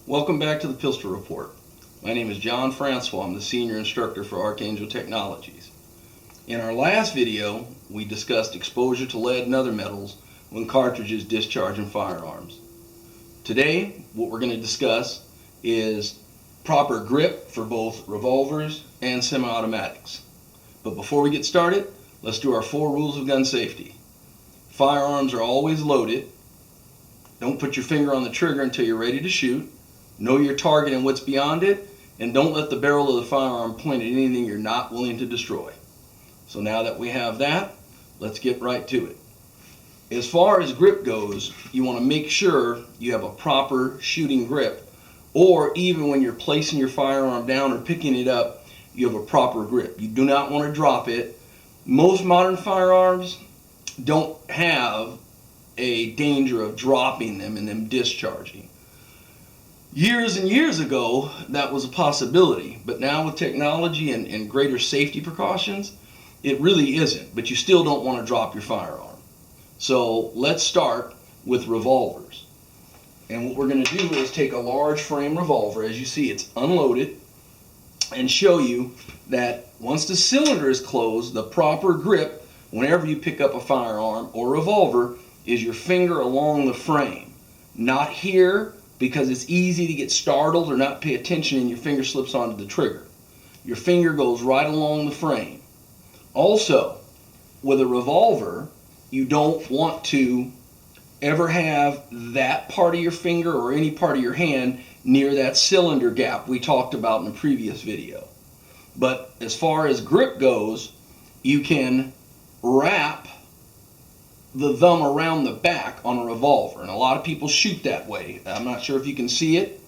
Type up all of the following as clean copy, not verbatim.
Welcome back to the Pistol Report. My name is John Francois. I'm the Senior Instructor for Archangel Technologies. In our last video, we discussed exposure to lead and other metals when cartridges discharge in firearms. Today, what we're going to discuss is proper grip for both revolvers and semi-automatics. But before we get started, let's do our 4 rules of gun safety. Firearms are always loaded. Don't put your finger on the trigger until you're ready to shoot. Know your target and what's beyond it, and don't let the barrel of the firearm point at anything you're not willing to destroy. So now that we have that, let's get right to it. As far as grip goes, you want to make sure you have a proper shooting grip, or even when you're placing your firearm down or picking it up, you have a proper grip. You do not want to drop it. Most modern firearms don't have a danger of dropping them and them discharging. Years and years ago, that was a possibility, but now with technology and greater safety precautions, it really isn't, but you still don't want to drop your firearm. So let's start with revolvers. And what we're going to do is take a large frame revolver, as you see it's unloaded, and show you that once the cylinder is closed, the proper grip whenever you pick up a firearm or revolver is your finger along the frame. Not here, because it's easy to get startled or not pay attention and your finger slips onto the trigger. Your finger goes right along the frame. Also, with a revolver, you don't want to ever have that part of your finger or any part of your hand near that cylinder gap we talked about in the previous video. But as far as grip goes, you can wrap the thumb around the back on a revolver, and a lot of people shoot that way. I'm not sure if you can see it,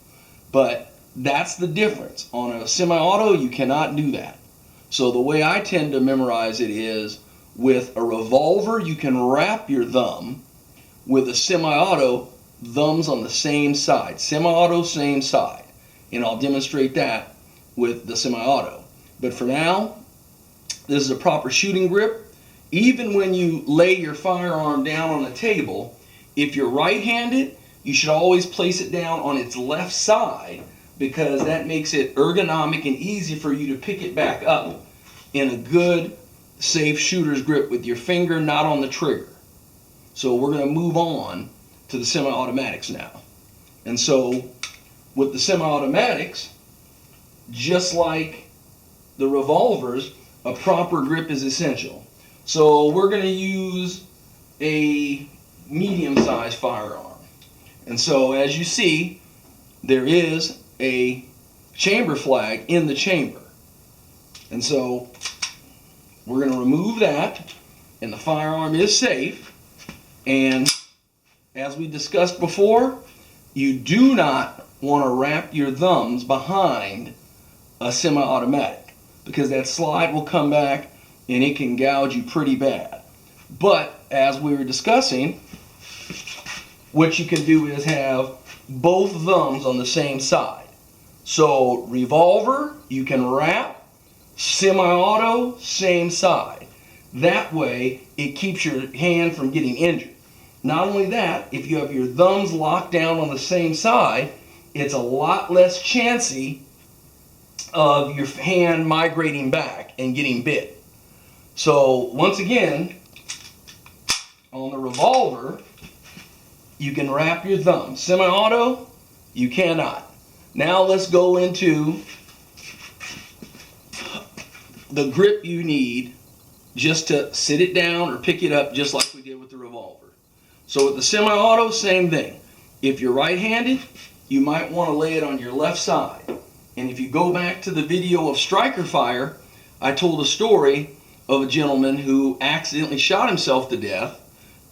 but that's the difference. On a semi-auto, you cannot do that. So the way I tend to memorize it is, with a revolver, you can wrap your thumb. With a semi-auto, thumbs on the same side. Semi-auto, same side. And I'll demonstrate that with the semi-auto. But for now, this is a proper shooting grip. Even when you lay your firearm down on the table, if you're right-handed, you should always place it down on its left side, because that makes it ergonomic and easy for you to pick it back up in a good, safe shooter's grip with your finger not on the trigger. So we're going to move on to the semi-automatics now. And so with the semi-automatics, just like the revolvers, a proper grip is essential. So we're going to use a medium-sized firearm. And so as you see, there is a chamber flag in the chamber. And so we're going to remove that, and the firearm is safe. And as we discussed before, you do not want to wrap your thumbs behind a semi-automatic, because that slide will come back and it can gouge you pretty bad. But as we were discussing, what you can do is have both thumbs on the same side. So revolver, you can wrap. Semi-auto, same side. That way, it keeps your hand from getting injured. Not only that, if you have your thumbs locked down on the same side, it's a lot less chancy of your hand migrating back and getting bit. So once again, on the revolver, you can wrap your thumb. Semi-auto, you cannot. Now let's go into the grip you need just to sit it down or pick it up, just like we did with the revolver. So with the semi-auto, same thing. If you're right-handed, you might want to lay it on your left side. And if you go back to the video of striker fire, I told a story of a gentleman who accidentally shot himself to death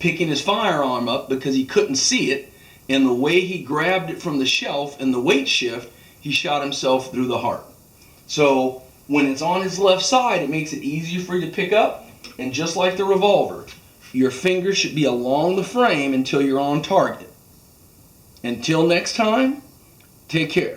picking his firearm up because he couldn't see it, and the way he grabbed it from the shelf and the weight shift, he shot himself through the heart. So when it's on his left side, it makes it easier for you to pick up, and just like the revolver, your finger should be along the frame until you're on target. Until next time, take care.